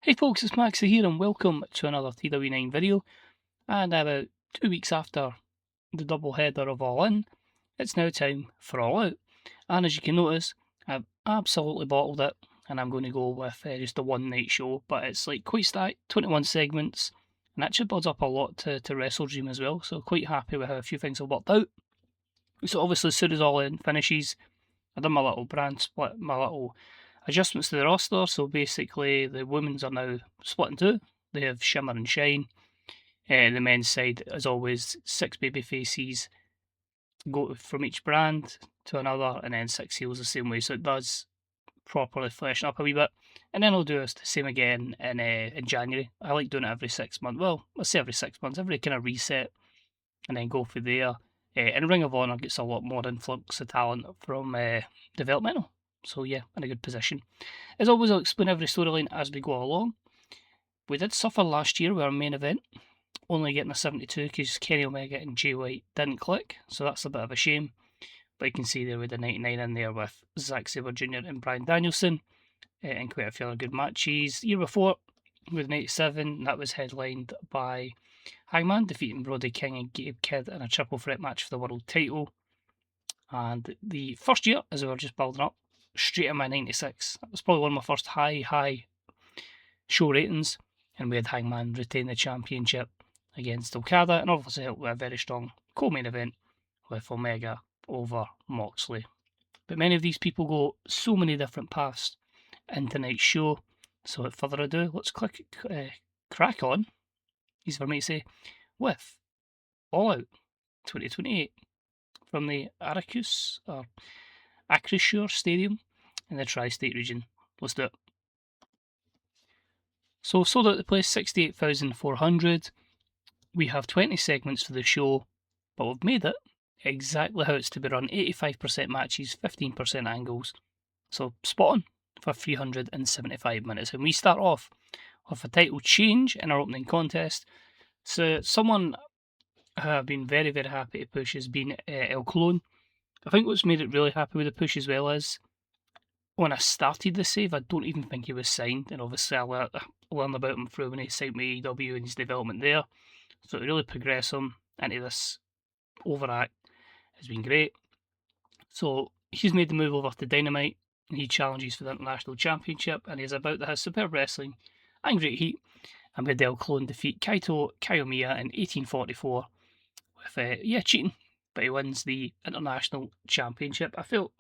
Hey folks, it's Maxie here and welcome to another TW9 video. And about 2 weeks after the double header of All In, it's now time for All Out. And as you can notice, I've absolutely bottled it and I'm going to go with just a one night show. But it's like quite stacked, 21 segments, and that should build up a lot to Wrestle Dream as well. So quite happy with how a few things have worked out. So obviously as soon as All In finishes, I've done my little brand split, my little adjustments to the roster. So basically, the women's are now split in two. They have Shimmer and Shine. The men's side, as always, 6 baby faces go from each brand to another, and then 6 heels the same way. So it does properly freshen up a wee bit. And then I'll do the same again in January. I like doing it every 6 months. Well, let's say every 6 months, every kind of reset, and then go for there. And Ring of Honor gets a lot more influx of talent from developmental. So yeah, in a good position. As always, I'll explain every storyline as we go along. We did suffer last year with our main event, only getting a 72 because Kenny Omega and Jay White didn't click, so that's a bit of a shame. But you can see there with the 99 in there with Zack Sabre Jr. and Bryan Danielson, and quite a few other good matches. The year before, with 97, that was headlined by Hangman defeating Brody King and Gabe Kidd in a triple threat match for the world title. And the first year, as we were just building up, straight in my 96. That was probably one of my first high show ratings, and we had Hangman retain the championship against Okada, and obviously helped with a very strong co-main event with Omega over Moxley. But many of these people go so many different paths in tonight's show, so without further ado, let's crack on, easy for me to say, with All Out 2028 from the Acrisure Stadium in the Tri-State region. Let's do it. So we've sold out the place 68,400. We have 20 segments for the show, but we've made it exactly how it's to be run. 85% matches, 15% angles. So spot on for 375 minutes. And we start off with a title change in our opening contest. So someone I've been very, very happy to push has been El Clone. I think what's made it really happy with the push as well is when I started the save, I don't even think he was signed, and obviously I learned about him through when he signed with AEW and his development there. So to really progress him into this overact has been great. So he's made the move over to Dynamite, and he challenges for the International Championship, and he's about to have superb wrestling and great heat. And with El Clone defeat Kaito Kiyomiya in 1844 with, cheating, but he wins the International Championship. I felt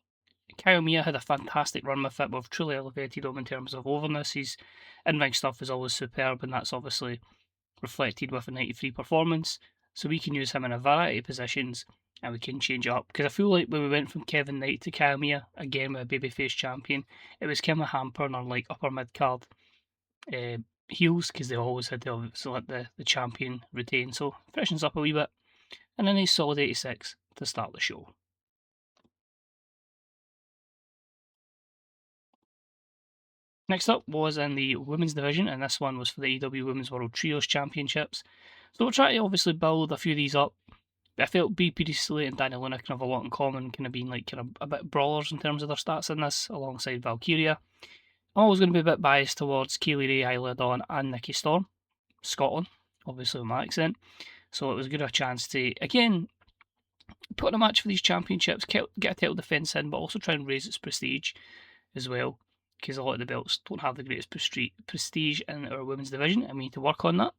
Kiyomiya had a fantastic run with it. We've truly elevated him in terms of overness. His in-ring stuff is always superb, and that's obviously reflected with a 93 performance. So we can use him in a variety of positions, and we can change it up. Because I feel like when we went from Kevin Knight to Kiyomiya, again with a babyface champion, it was kind of hampering on like upper mid-card heels, because they always had to obviously let the champion retain. So freshens up a wee bit. And a nice solid 86 to start the show. Next up was in the women's division, and this one was for the AEW Women's World Trios Championships. So we'll try to obviously build a few of these up. I felt B. Priestley and Danny Luna kind of have a lot in common, kind of being like kind of a bit brawlers in terms of their stats in this, alongside Valkyria. I'm always going to be a bit biased towards Kaylee Ray, Isla Dawn, and Nikki Storm. Scotland, obviously with my accent. So it was good a chance to, again, put in a match for these championships, get a title defence in, but also try and raise its prestige as well, because a lot of the belts don't have the greatest prestige in our women's division, and we need to work on that.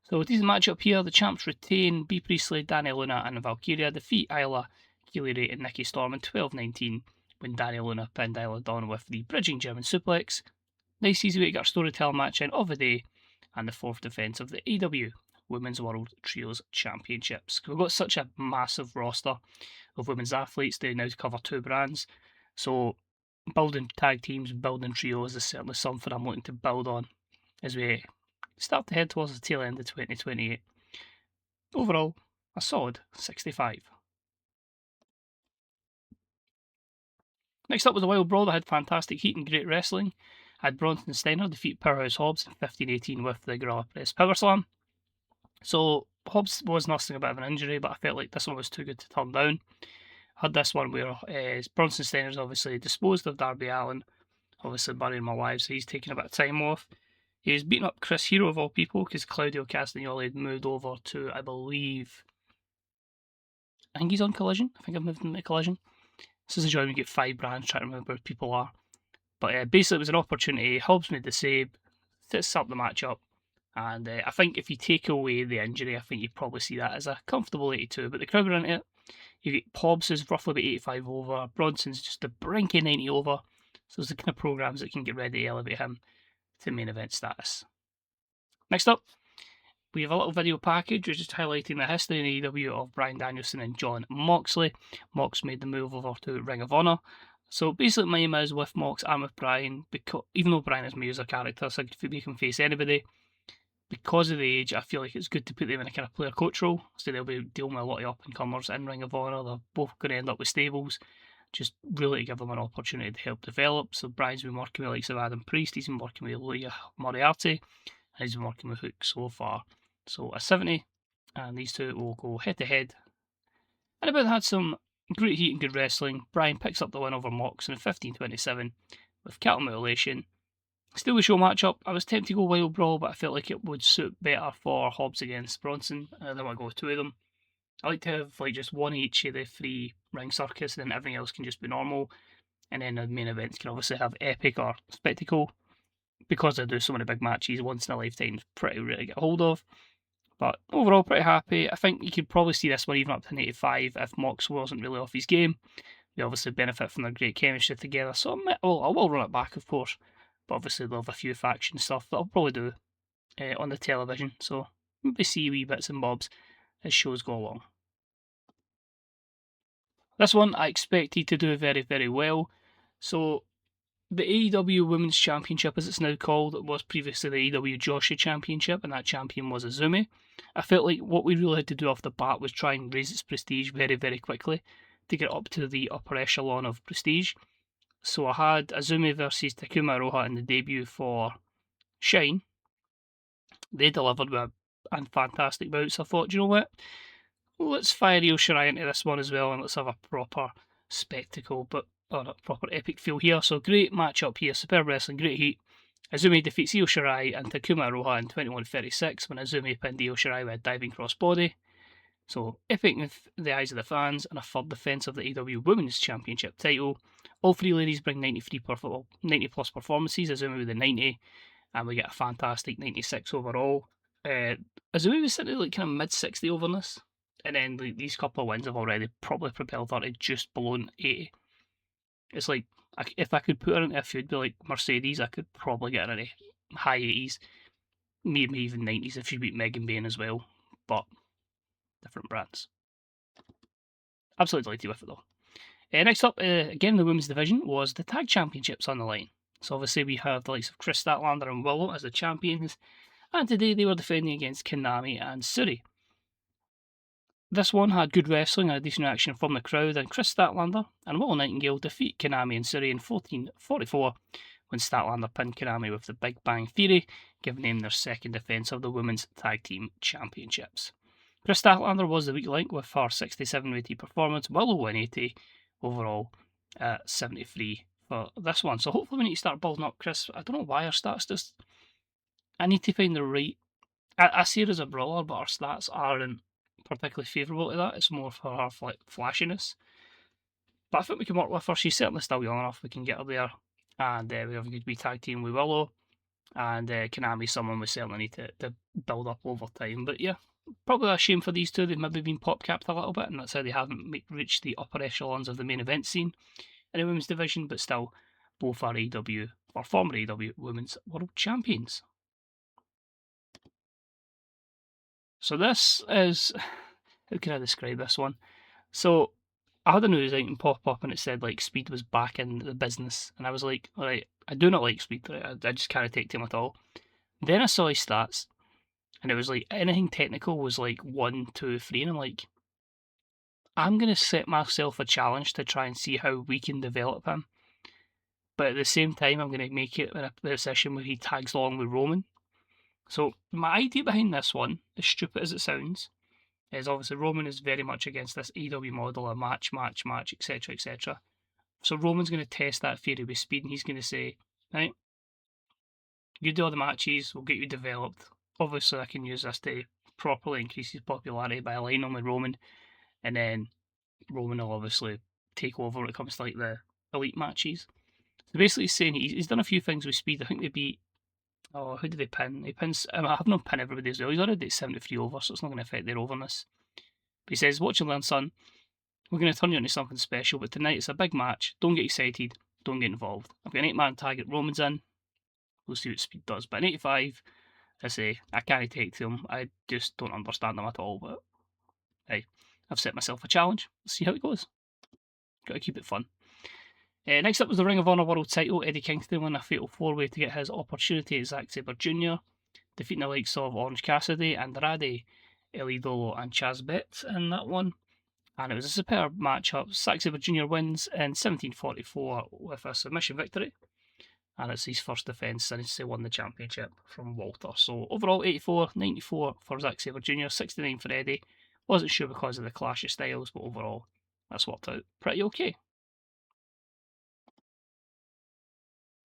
So with this matchup here, the champs retain B. Priestley, Danny Luna, and Valkyria defeat Isla, Keely Ray, and Nikki Storm in 12-19 when Danny Luna pinned Isla Dawn with the bridging German suplex. Nice easy way to get our storytelling match in of the day, and the fourth defence of the AEW Women's World Trios Championships. We've got such a massive roster of women's athletes, they now cover 2 brands, so building tag teams, building trios is certainly something I'm looking to build on as we start to head towards the tail end of 2028. Overall, a solid 65. Next up was a Wild Brawl that had fantastic heat and great wrestling. Had Bronson Steiner defeat Powerhouse Hobbs in 15-18 with the Gorilla Press Power Slam. So Hobbs was nursing a bit of an injury, but I felt like this one was too good to turn down. Had this one where Bronson Steiner's obviously disposed of Darby Allin, obviously burying my wife, so he's taking a bit of time off. He was beating up Chris Hero of all people because Claudio Castagnoli had moved over to, I think he's on Collision. I think I've moved him to Collision. This is a joy we get 5 brands, trying to remember where people are. But basically, it was an opportunity. Hobbs made the save, sets up the matchup, and I think if you take away the injury, I think you probably see that as a comfortable 82. But the crowd were into it. You get Hobbs is roughly about 85 over. Bronson's just the brink of 90 over. So it's the kind of programs that can get ready to elevate him to main event status. Next up, we have a little video package which is highlighting the history in AEW of Bryan Danielson and Jon Moxley. Mox made the move over to Ring of Honor. So basically, my aim is with Mox and with Bryan, because even though Bryan is me as a character, so he can face anybody. Because of the age, I feel like it's good to put them in a kind of player coach role. So they'll be dealing with a lot of up and comers in Ring of Honor. They're both going to end up with stables. Just really to give them an opportunity to help develop. So Bryan's been working with likes of Adam Priest, he's been working with Leah Moriarty, and he's been working with Hook so far. So a 70, and these two will go head to head. And about had some great heat and good wrestling. Bryan picks up the win over Mox in 15-27 with cattle mutilation. Still a show matchup. I was tempted to go Wild Brawl, but I felt like it would suit better for Hobbs against Bronson. I didn't want to go with 2 of them. I like to have like just one each of the 3 ring circus, and then everything else can just be normal. And then the main events can obviously have epic or spectacle. Because I do so many big matches, once in a lifetime is pretty rare to get hold of. But overall, pretty happy. I think you could probably see this one even up to 85 if Mox wasn't really off his game. They obviously benefit from their great chemistry together, so I will run it back, of course. But obviously, they'll have a few faction stuff that I'll probably do on the television, so maybe see wee bits and bobs as shows go along. This one I expected to do very, very well. So the AEW Women's Championship, as it's now called, was previously the AEW Joshi Championship, and that champion was Azumi. I felt like what we really had to do off the bat was try and raise its prestige very, very quickly to get up to the upper echelon of prestige. So I had Azumi versus Takuma Aroha in the debut for Shine. They delivered with a fantastic bout, so I thought, you know what? Let's fire Io Shirai into this one as well, and let's have a proper spectacle, or a proper epic feel here. So great matchup here, superb wrestling, great heat. Azumi defeats Io Shirai and Takuma Aroha in 21-36 when Azumi pinned Io Shirai with a diving crossbody. So epic with the eyes of the fans, and a third defence of the AEW Women's Championship title. All 3 ladies bring 90 plus performances, Azumi with a 90, and we get a fantastic 96 overall. Azumi was sitting at like kind of mid-60 overness, and then these couple of wins have already probably propelled her to just below 80. It's like, if I could put her into a feud with like Mercedes, I could probably get her into high 80s, maybe even 90s if she beat Megan Bayne as well, but different brands. Absolutely delighted with it though. Next up, again in the women's division, was the tag championships on the line. So obviously we have the likes of Chris Statlander and Willow as the champions, and today they were defending against Konami and Suri. This one had good wrestling and a decent reaction from the crowd, and Chris Statlander and Willow Nightingale defeat Konami and Suri in 14-44 when Statlander pinned Konami with the Big Bang Theory, giving them their second defence of the Women's Tag Team Championships. Chris Statlander was the weak link with her 67 rated performance, Willow 180 overall, 73 for this one. So hopefully we need to start building up Chris. I don't know why her stats just... I need to find the right... I see her as a brawler, but her stats aren't particularly favourable to that. It's more for her flashiness. But I think we can work with her. She's certainly still young enough. We can get her there. And we have a good wee tag team with Willow. And Konami's someone we certainly need to build up over time. But yeah, probably a shame for these two. They've maybe been pop-capped a little bit, and that's how they haven't reached the upper echelons of the main event scene in the women's division. But still, both are AEW, or former AEW Women's World Champions. So this is, how can I describe this one? So I had a news item pop up and it said like Speed was back in the business, and I was like, alright, I do not like Speed, right? I just can't take to him at all. Then I saw his stats, and it was like anything technical was like 1, 2, 3, and I'm like, I'm gonna set myself a challenge to try and see how we can develop him. But at the same time, I'm gonna make it in a position where he tags along with Roman. So my idea behind this one, as stupid as it sounds, is obviously Roman is very much against this AEW model of match, etc, etc. So Roman's going to test that theory with Speed, and he's going to say, right, You do all the matches, we'll get you developed. Obviously, I can use this to properly increase his popularity by aligning him with Roman, and then Roman will obviously take over when it comes to like the elite matches. So basically, he's saying he's done a few things with speed. I think they beat. Oh, who did they pin? He pins. I have not pin everybody as well. He's already at 73 over, so it's not going to affect their overness. But he says, "Watch and learn, son. We're going to turn you into something special, but tonight it's a big match. Don't get excited. Don't get involved. I've got an 8-man tag at Roman's in. We'll see what speed does. But an 85, I say, I can't take to him. I just don't understand them at all. But hey, I've set myself a challenge. Let's see how it goes. Got to keep it fun." Next up was the Ring of Honor World title. Eddie Kingston won a fatal 4-way to get his opportunity at Zack Sabre Jr., defeating the likes of Orange Cassidy, Andrade, El Idolo, and Chaz Betts in that one. And it was a superb matchup. Zack Sabre Jr. wins in 1744 with a submission victory. And it's his first defence since he won the championship from Walter. So overall, 84, 94 for Zack Sabre Jr., 69 for Eddie. Wasn't sure because of the clash of styles, but overall, that's worked out pretty okay.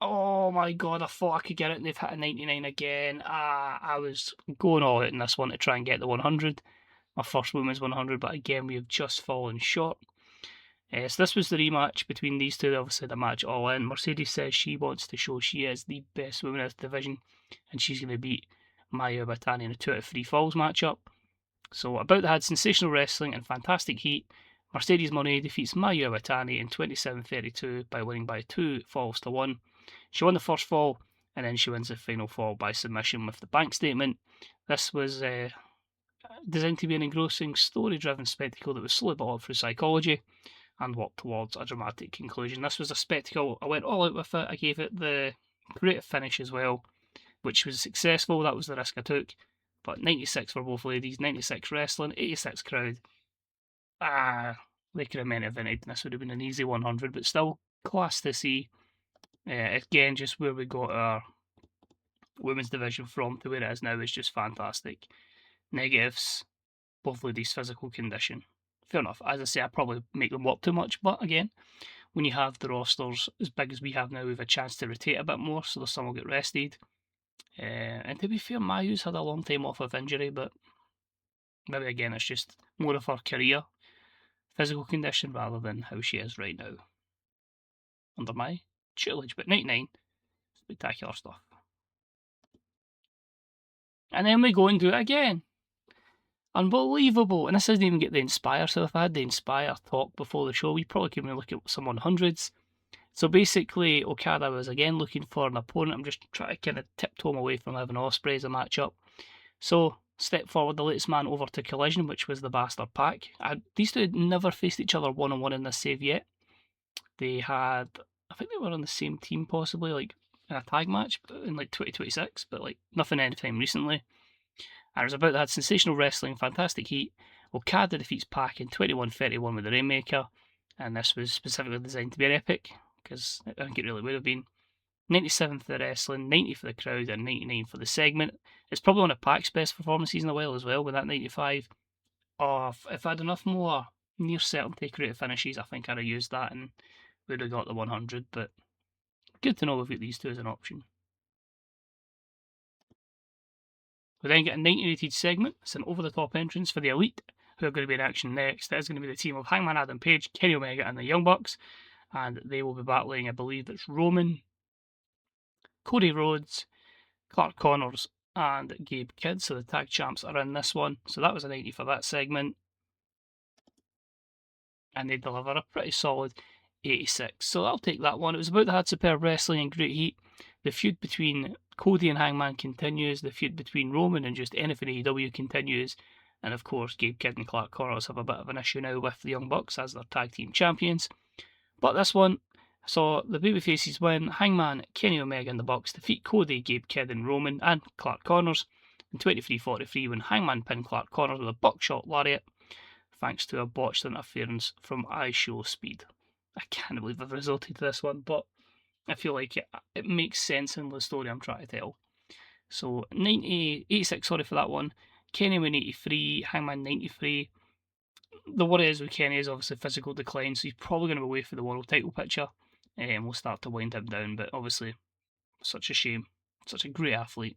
Oh my god, I thought I could get it and they've hit a 99 again. I was going all out in this one to try and get the 100. My first women's 100, but again, we have just fallen short. So this was the rematch between these two. They obviously had a match all in. Mercedes says she wants to show she is the best woman in this division, and she's going to beat Mayu Iwatani in a 2 out of 3 falls matchup. So About the had sensational wrestling and fantastic heat. Mercedes Moné defeats Mayu Iwatani in 27:32 by winning by 2 falls to 1. She won the first fall, and then she wins the final fall by submission with the bank statement. This was designed to be an engrossing, story-driven spectacle that was slowly built up through psychology and worked towards a dramatic conclusion. This was a spectacle. I went all out with it. I gave it the creative finish as well, which was successful. That was the risk I took. But 96 for both ladies, 96 wrestling, 86 crowd. They could have main evented, and this would have been an easy 100, but still class to see. Again, just where we got our women's division from to where it is now is just fantastic. Negatives, both ladies' physical condition. Fair enough. As I say, I probably make them work too much, but again, when you have the rosters as big as we have now, we have a chance to rotate a bit more, so some will get rested. And to be fair, Mayu's had a long time off of injury, but maybe again it's just more of her career physical condition rather than how she is right now under my tutelage. But 99, spectacular stuff. And then we go and do it again. Unbelievable. And this doesn't even get the Inspire. So if I had the Inspire talk before the show, we probably could look at some 100s. So basically, Okada was again looking for an opponent. I'm just trying to kind of tiptoe him away from having Ospreay as a matchup. So step forward the latest man over to Collision, which was the Bastard Pack. These two had never faced each other one-on-one in this save yet. They had, I think they were on the same team possibly, like in a tag match in like 2026, but like nothing anytime recently. And it was about that sensational wrestling, fantastic heat. Okada defeats Pac in 21:31 with the Rainmaker, and this was specifically designed to be an epic, because I think it really would have been. 97 for the wrestling, 90 for the crowd, and 99 for the segment. It's probably one of Pac's best performances in a while as well, with that 95. Oh, if I had enough more near certainty creative finishes, I think I'd have used that and would have got the 100, but good to know we've got these two as an option. We then get a 90 rated segment. It's an over the top entrance for the Elite, who are going to be in action next. That is going to be the team of Hangman Adam Page, Kenny Omega, and the Young Bucks. And they will be battling, I believe it's Roman, Cody Rhodes, Clark Connors, and Gabe Kidd. So the tag champs are in this one. So that was a 90 for that segment. And they deliver a pretty solid 86. So I'll take that one. It was about the had superb wrestling and great heat. The feud between Cody and Hangman continues. The feud between Roman and just anything AEW continues. And of course, Gabe Kidd and Clark Connors have a bit of an issue now with the Young Bucks as their tag team champions. But this one saw the babyfaces win. Hangman, Kenny Omega and the Bucks defeat Cody, Gabe Kidd and Roman and Clark Connors in 23:43 when Hangman pinned Clark Connors with a buckshot lariat thanks to a botched interference from iShowSpeed. I can't believe I've resorted to this one, but I feel like it makes sense in the story I'm trying to tell. So 86 for that one. Kenny win 83, Hangman 93. The worry is with Kenny is obviously physical decline, so he's probably going to be away for the world title picture. And we'll start to wind him down, but obviously, such a shame Such a great athlete.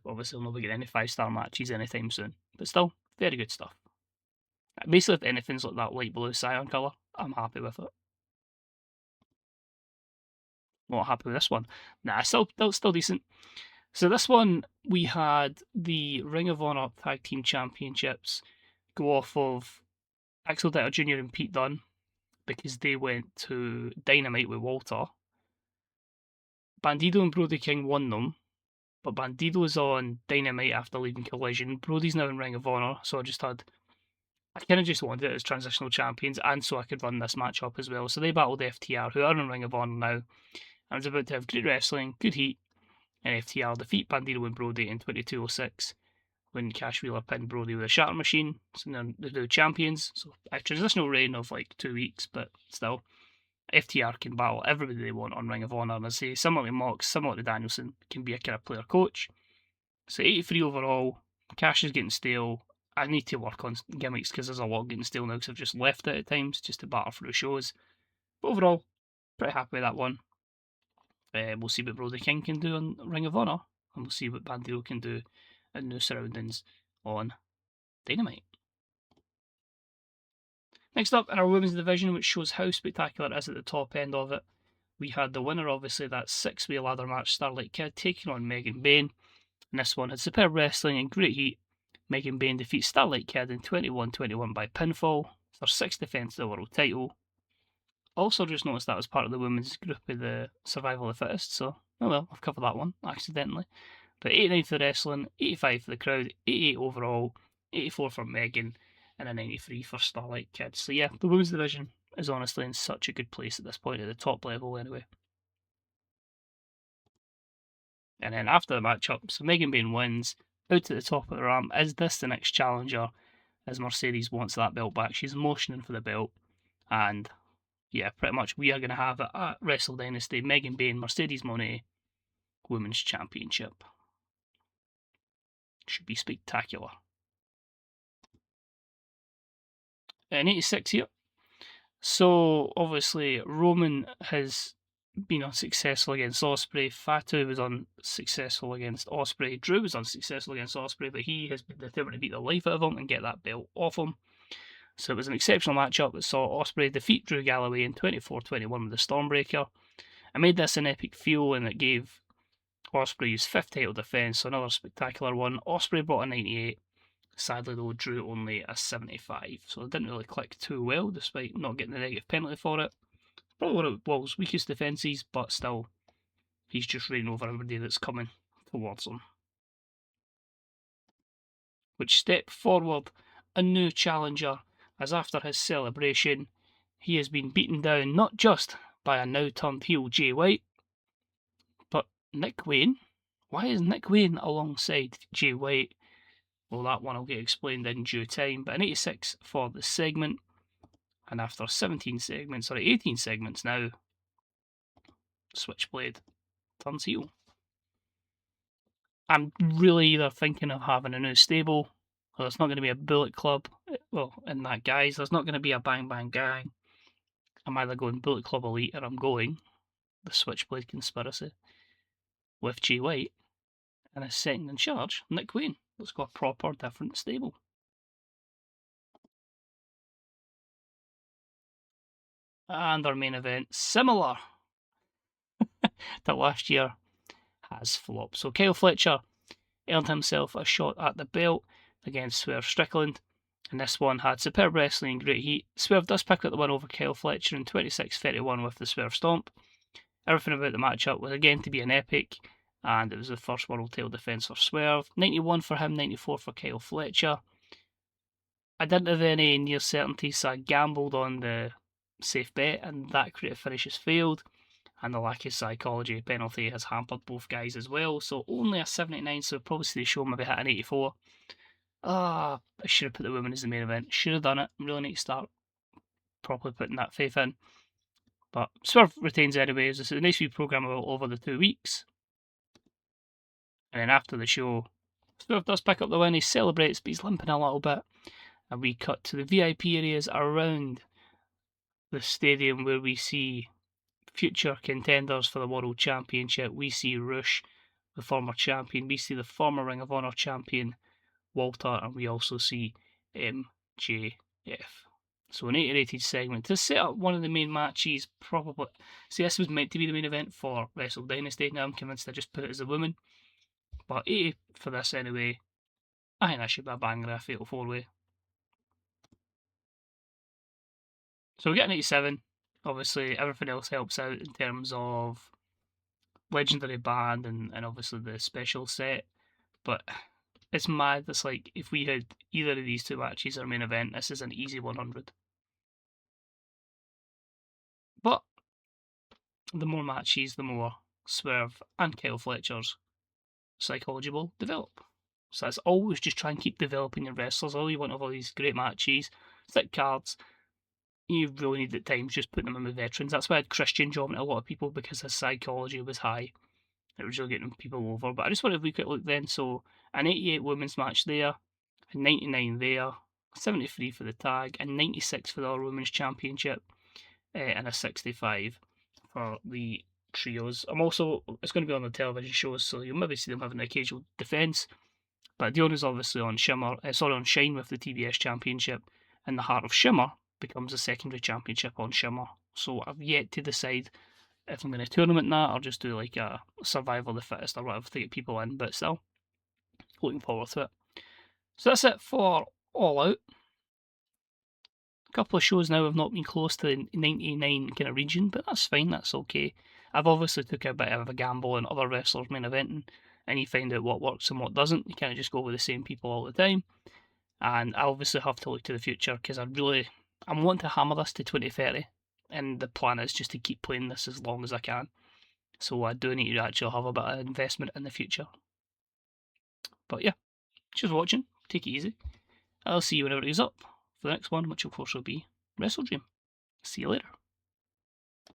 Obviously, we'll not be getting any 5-star matches anytime soon, but still, very good stuff. Basically, if anything's like that light blue cyan colour, I'm happy with it. Not happy with this one. Nah, still decent. So this one, we had the Ring of Honor Tag Team Championships go off of Axel Dieter Jr. and Pete Dunne because they went to Dynamite with Walter. Bandido and Brody King won them, but Bandido's on Dynamite after leaving Collision. Brody's now in Ring of Honor, so I kind of just wanted it as transitional champions, and so I could run this match up as well. So they battled FTR, who are in Ring of Honor now, and it's about to have great wrestling, good heat, and FTR defeat Bandido and Brody in 22:06 when Cash Wheeler pinned Brody with a shatter machine. So now they're the champions. So a transitional reign of like 2 weeks, but still, FTR can battle everybody they want on Ring of Honor. And I say, similar to Mox, similar to Danielson, can be a kind of player coach. So 83 overall. Cash is getting stale. I need to work on gimmicks because there's a lot getting stale now because I've just left it at times just to batter through shows. But overall, pretty happy with that one. We'll see what Brody King can do on Ring of Honor, and we'll see what Bandido can do in new surroundings on Dynamite. Next up in our women's division, which shows how spectacular it is at the top end of it, we had the winner, obviously, that 6-way ladder match, Starlight Kid, taking on Megan Bayne. And this one had superb wrestling and great heat. Megan Bayne defeats Starlight Kid in 21-21 by pinfall. It's her 6th defence of the world title. Also just noticed that was part of the women's group of the Survival of the Fittest, so, oh well, I've covered that one, accidentally. But 89 for the wrestling, 85 for the crowd, 88 overall, 84 for Megan, and a 93 for Starlight Kid. So yeah, the women's division is honestly in such a good place at this point, at the top level anyway. And then after the matchup, so Megan Bayne wins, out to the top of the ramp. Is this the next challenger? As Mercedes wants that belt back. She's motioning for the belt. And yeah, pretty much we are going to have it at Wrestle Dynasty, Megan Bayne, Mercedes Moné, Women's Championship. Should be spectacular. In 86 here. So obviously Roman has been unsuccessful against Ospreay. Fatu was unsuccessful against Ospreay. Drew was unsuccessful against Ospreay, but he has been determined to beat the life out of him and get that belt off him. So it was an exceptional matchup that saw Ospreay defeat Drew Galloway in 24-21 with the Stormbreaker. I made this an epic feel, and it gave Ospreay his 5th title defence, so another spectacular one. Ospreay brought a 98. Sadly, though, Drew only a 75, so it didn't really click too well, despite not getting the negative penalty for it. Probably one of Wall's weakest defences, but still, he's just reigning over everybody that's coming towards him. Which step forward a new challenger, as after his celebration, he has been beaten down not just by a now turned heel Jay White, but Nick Wayne. Why is Nick Wayne alongside Jay White? Well, that one will get explained in due time, but an 86 for the segment. And after 18 segments now, Switchblade turns heel. I'm really either thinking of having a new stable, or there's not going to be a Bullet Club, well, in that guise, there's not going to be a Bang Bang Gang. I'm either going Bullet Club Elite, or I'm going the Switchblade Conspiracy with Jay White, and a second in charge, Nick Wayne. Let's go a proper different stable. And our main event, similar to last year, has flopped. So Kyle Fletcher earned himself a shot at the belt against Swerve Strickland, and this one had superb wrestling and great heat. Swerve does pick up the win over Kyle Fletcher in 26-31 with the Swerve Stomp. Everything about the matchup was again to be an epic, and it was the first world title defence for Swerve. 91 for him, 94 for Kyle Fletcher. I didn't have any near certainty, so I gambled on the safe bet, and that creative finish has failed. And the lack of psychology penalty has hampered both guys as well. So only a 79, so probably see the show maybe hit an 84. I should have put the women as the main event. Should have done it. Really need to start properly putting that faith in. But Swerve retains anyways. It's a nice wee programme over the 2 weeks. And then after the show, Swerve does pick up the win. He celebrates, but he's limping a little bit. And we cut to the VIP areas around the stadium where we see future contenders for the World Championship. We see Rush, the former champion. We see the former Ring of Honor champion, Walter, and we also see MJF. So an 8-rated segment to set up one of the main matches, probably. See, this was meant to be the main event for Wrestle Dynasty. Now I'm convinced I just put it as a woman. But 80 for this anyway. I think that should be a banger, a fatal 4-way. So we get an 87. Obviously, everything else helps out in terms of legendary band and obviously the special set. But it's mad. It's like if we had either of these two matches our main event, this is an easy 100. But the more matches, the more Swerve and Kyle Fletcher's psychology will develop. So that's always just try and keep developing your wrestlers. All you want of all these great matches, thick cards. You really need at times just put them in with veterans. That's why I had Christian jobbing a lot of people because his psychology was high. It was really getting people over. But I just wanted to quick look then. So an 88 women's match there, a 99 there, 73 for the tag, a 96 for the All Women's Championship, and a 65 for the trios. It's going to be on the television shows, so you'll maybe see them having an occasional defence. But the is obviously on on Shine with the TBS Championship, and the Heart of Shimmer becomes a secondary championship on Shimmer. So I've yet to decide if I'm going to tournament that or just do like a survival of the fittest or whatever to get people in, but still, looking forward to it. So that's it for All Out. A couple of shows now have not been close to the 99 kind of region, but that's fine, that's okay. I've obviously took a bit of a gamble on other wrestlers main eventing, and you find out what works and what doesn't. You kind of just go with the same people all the time. And I obviously have to look to the future because I'm wanting to hammer this to 2030, and the plan is just to keep playing this as long as I can. So I do need to actually have a bit of investment in the future. But yeah, just watching. Take it easy. I'll see you whenever it is up for the next one, which of course will be Wrestle Dream. See you later.